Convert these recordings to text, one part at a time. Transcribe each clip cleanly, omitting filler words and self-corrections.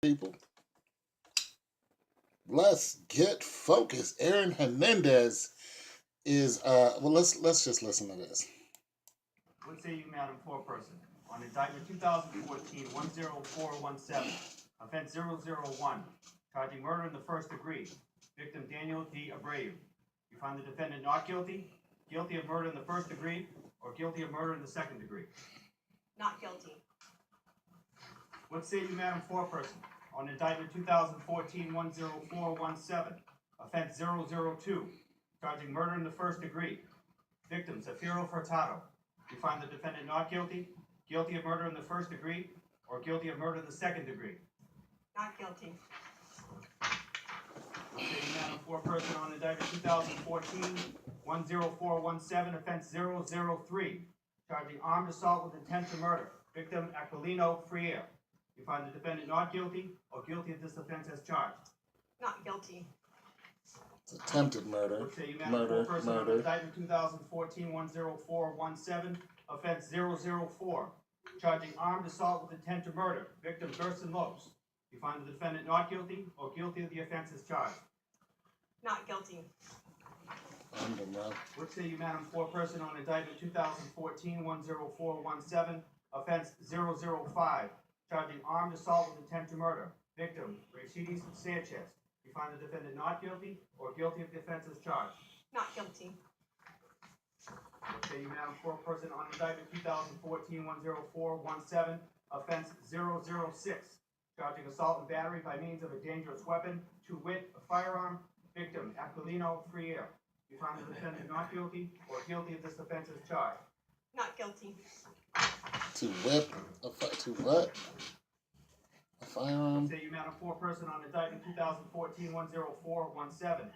People, let's get focused. Aaron Hernandez is well. Let's just listen to this. What say you, Madam Foreperson, on indictment 2014-10417, offense 001, charging murder in the first degree, victim Daniel D. Abreu. You find the defendant not guilty, guilty of murder in the first degree, or guilty of murder in the second degree? Not guilty. What say you, Madam Foreperson, on indictment 2014-10417, offense 002, charging murder in the first degree, victim Zafiro Furtado. You find the defendant not guilty, guilty of murder in the first degree, or guilty of murder in the second degree? Not guilty. What say you, Madam Foreperson, on indictment 2014-10417, offense 003, charging armed assault with intent to murder, victim Aquilino Freire. You find the defendant not guilty, or guilty of this offense as charged? Not guilty. It's attempted murder. What say you, Madam Foreperson, on indictment 2014-10417, offense 004, charging armed assault with intent to murder, victim Gerson Lopes. You find the defendant not guilty, or guilty of the offense as charged? Not guilty. What say you, Madam Foreperson, on indictment 2014-10417, offense 005, charging armed assault with intent to murder, victim Mercedes Sanchez. You find the defendant not guilty, or guilty of the offense as charged? Not guilty. What say you, Madam Foreperson, on indictment 2014-10417, offense 006, charging assault and battery by means of a dangerous weapon, to wit, a firearm, victim Aquilino Freire. You find the defendant not guilty, or guilty of this offense as charged? Not guilty. To whip to what? A firearm. What say you, Madam Foreperson, on indictment 2014-10417,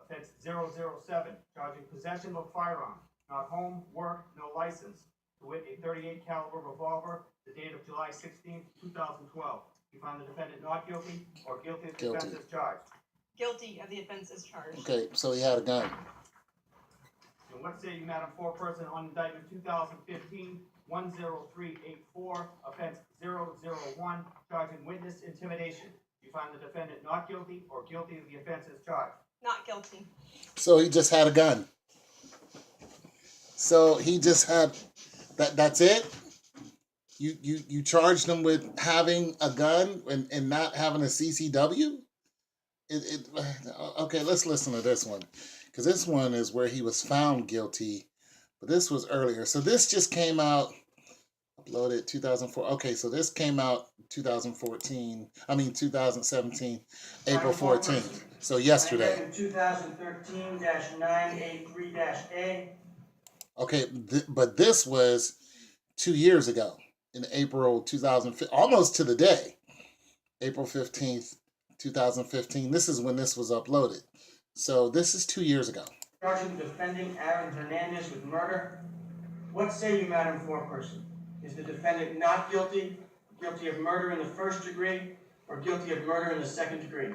offense 007, charging possession of a firearm, not home, work, no license, to wit, a .38 caliber revolver, the date of July 16, 2012. You find the defendant not guilty, or guilty of the offense as charged? Guilty of the offense as charged. Okay, so he had a gun. And what say you, Madam Foreperson, on indictment 2015-10384, offense 001, charging witness intimidation? You find the defendant not guilty, or guilty of the offense as charged? Not guilty. So he just had a gun. So he just had that's it? You charged him with having a gun and not having a CCW? Okay, let's listen to this one, because this one is where he was found guilty, but this was earlier. So this just came out, uploaded 2004. Okay, so this came out 2017, April 14th. So yesterday. 2013-983-A. Okay, but this was 2 years ago in April 2015, almost to the day, April 15th. 2015. This is when this was uploaded. So this is 2 years ago. Charging the defendant Aaron Hernandez with murder. What say you, Madam Foreperson? Is the defendant not guilty, guilty of murder in the first degree, or guilty of murder in the second degree?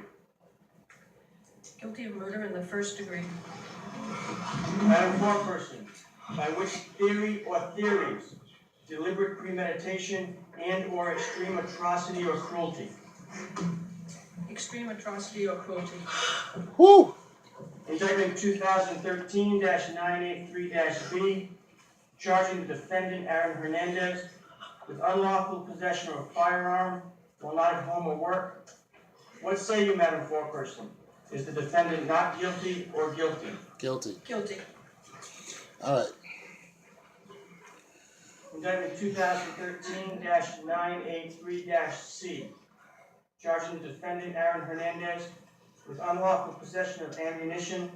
Guilty of murder in the first degree. Madam Foreperson, by which theory or theories, deliberate premeditation and or extreme atrocity or cruelty? Extreme atrocity or cruelty. Woo! Indictment 2013-983-B, charging the defendant Aaron Hernandez with unlawful possession of a firearm while not at home or work. What say you, Madam Foreperson? Is the defendant not guilty or guilty? Guilty. Guilty. All right. Indictment 2013-983-C, charging the defendant Aaron Hernandez with unlawful possession of ammunition.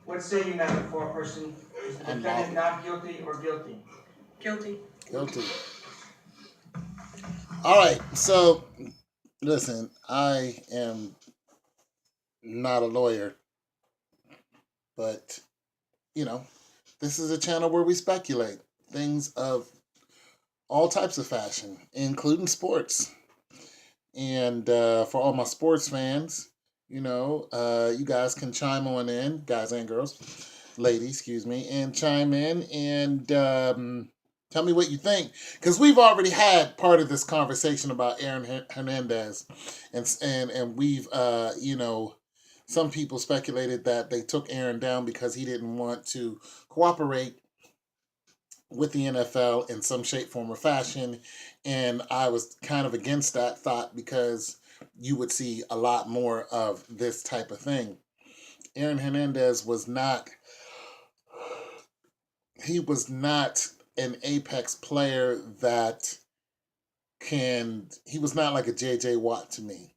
What say you, Madam Foreperson? Is the defendant not guilty or guilty? Guilty. Guilty. All right. So, listen, I am not a lawyer, but, this is a channel where we speculate things of all types of fashion, including sports. And for all my sports fans, you guys can chime on in, guys and girls, ladies, excuse me, and chime in and Tell me what you think, because we've already had part of this conversation about Aaron Hernandez, and we've some people speculated that they took Aaron down because he didn't want to cooperate with the NFL in some shape, form, or fashion, and I was kind of against that thought because you would see a lot more of this type of thing. Aaron Hernandez was not he was not an apex player that he was not like a JJ Watt to me.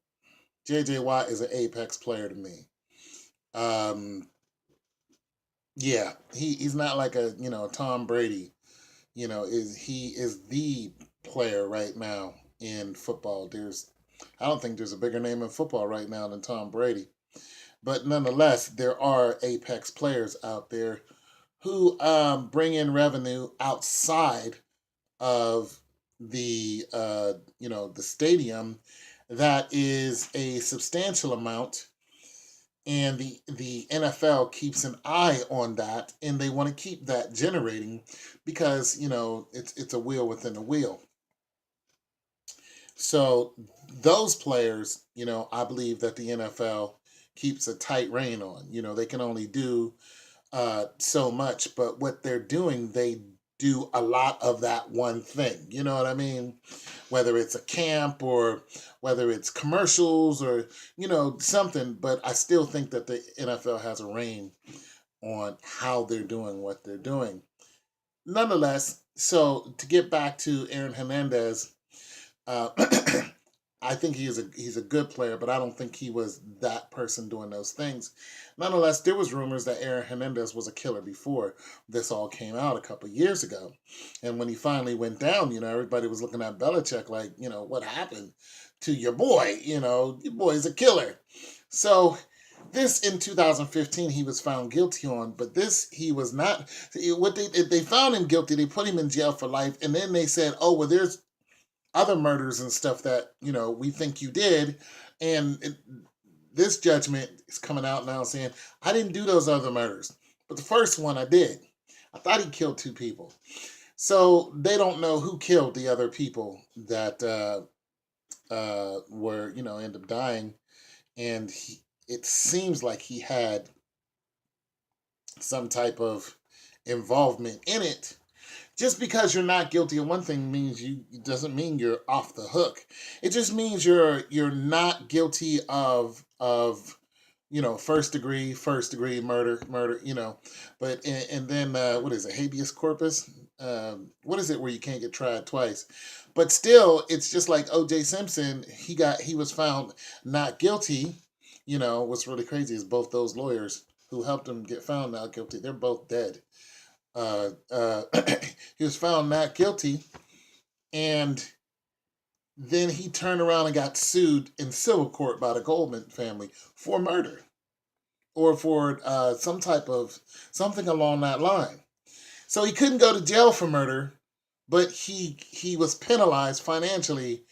JJ Watt is an apex player to me. Um yeah, he's not like a, Tom Brady, he is the player right now in football. I don't think there's a bigger name in football right now than Tom Brady. But nonetheless, there are apex players out there who bring in revenue outside of the stadium that is a substantial amount, and the NFL keeps an eye on that, and they want to keep that generating because it's a wheel within a wheel. So those players, I believe that the NFL keeps a tight rein on. They can only do so much, but what they're doing, they do a lot of that one thing. You know what I mean? Whether it's a camp or whether it's commercials or something, but I still think that the NFL has a rein on how they're doing what they're doing. Nonetheless, so to get back to Aaron Hernandez, uh, I think he's a good player, but I don't think he was that person doing those things. Nonetheless, there was rumors that Aaron Hernandez was a killer before this all came out a couple of years ago, and when he finally went down, everybody was looking at Belichick like, what happened to your boy? Your boy's a killer. So this in 2015 he was found guilty on, but this he was not. What they found him guilty, they put him in jail for life, and then they said, oh well, there's other murders and stuff that we think you did, and this judgment is coming out now saying I didn't do those other murders, but the first one I did. I thought he killed 2 people, so they don't know who killed the other people that were end up dying, and it seems like he had some type of involvement in it. Just because you're not guilty of one thing means it doesn't mean you're off the hook. It just means you're not guilty of first degree murder. But and then what is it, habeas corpus? What is it where you can't get tried twice? But still, it's just like O.J. Simpson. He was found not guilty. What's really crazy is both those lawyers who helped him get found not guilty, they're both dead. uh, uh, he was found not guilty, and then he turned around and got sued in civil court by the Goldman family for murder or for some type of something along that line. So he couldn't go to jail for murder, but he was penalized financially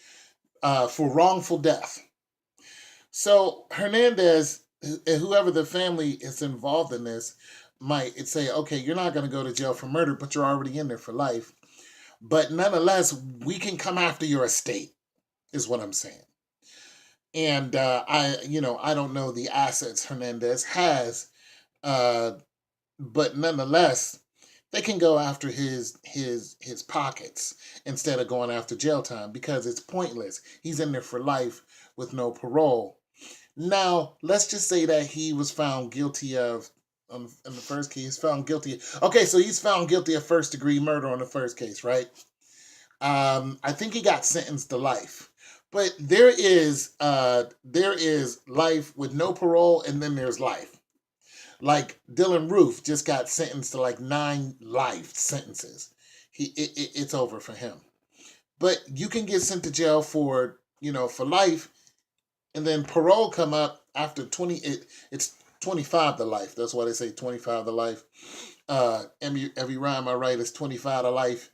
for wrongful death. So Hernandez, whoever the family is involved in this, might say, okay, you're not going to go to jail for murder, but you're already in there for life. But nonetheless, we can come after your estate, is what I'm saying. And I don't know the assets Hernandez has, uh, but nonetheless, they can go after his pockets instead of going after jail time because it's pointless. He's in there for life with no parole. Now, let's just say that he was found guilty of, in the first case, found guilty. Okay, so he's found guilty of first degree murder on the first case, right? I think he got sentenced to life. But there is life with no parole, and then there's life. Like Dylan Roof just got sentenced to like 9 life sentences. It's over for him. But you can get sent to jail for for life, and then parole come up after 20. It's 25 to life. That's why they say 25 to life. Every rhyme I write is 25 to life.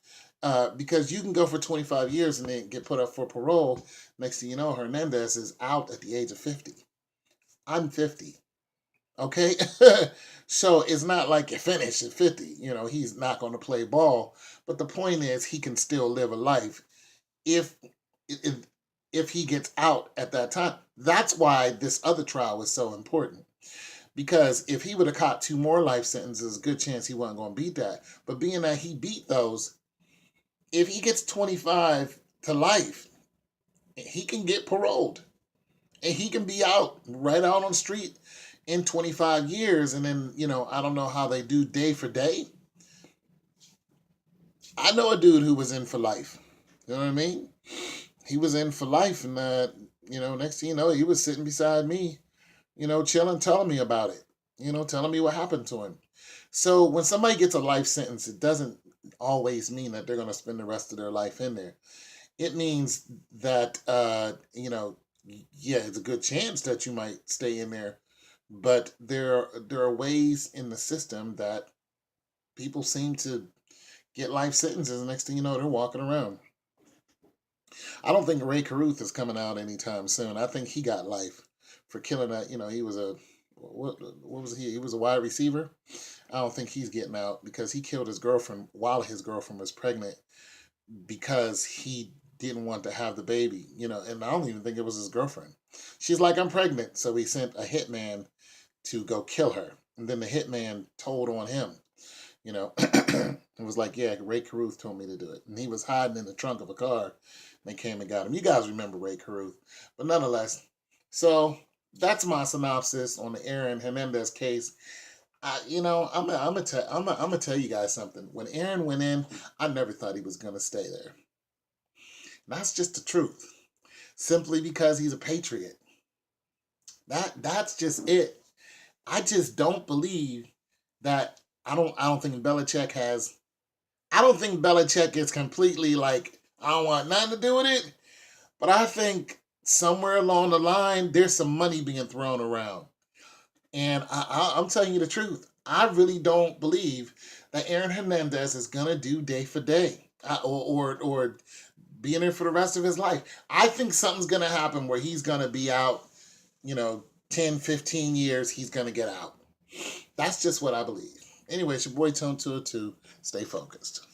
Because you can go for 25 years and then get put up for parole. Next thing you know, Hernandez is out at the age of 50. I'm 50. Okay? So it's not like you're finished at 50. He's not going to play ball. But the point is, he can still live a life if if if he gets out at that time. That's why this other trial was so important. Because if he would have caught two more life sentences, a good chance he wasn't going to beat that. But being that he beat those, if he gets 25 to life, he can get paroled. And he can be out, right out on the street in 25 years. And then, I don't know how they do day for day. I know a dude who was in for life. You know what I mean? He was in for life. And, next thing you know, he was sitting beside me, chilling, telling me about it, telling me what happened to him. So when somebody gets a life sentence, it doesn't always mean that they're going to spend the rest of their life in there. It means that, yeah, it's a good chance that you might stay in there, but there are ways in the system that people seem to get life sentences. And next thing you know, they're walking around. I don't think Ray Caruth is coming out anytime soon. I think he got life for killing that. He was a what was he? He was a wide receiver. I don't think he's getting out because he killed his girlfriend while his girlfriend was pregnant because he didn't want to have the baby, and I don't even think it was his girlfriend. She's like, I'm pregnant. So he sent a hitman to go kill her. And then the hitman told on him, it was like, yeah, Ray Caruth told me to do it. And he was hiding in the trunk of a car. And they came and got him. You guys remember Ray Caruth. But nonetheless, so that's my synopsis on the Aaron Hernandez case. I'm gonna tell you guys something. When Aaron went in, I never thought he was gonna stay there. That's just the truth. Simply because he's a patriot. That's just it. I just don't believe that. I don't think Belichick has. I don't think Belichick is completely like, I don't want nothing to do with it. But I think somewhere along the line there's some money being thrown around. And I'm telling you the truth. I really don't believe that Aaron Hernandez is gonna do day for day, or be in there for the rest of his life. I think something's gonna happen where he's gonna be out. 10, 15 years. He's gonna get out. That's just what I believe. Anyway, it's your boy Tone 202. Stay focused.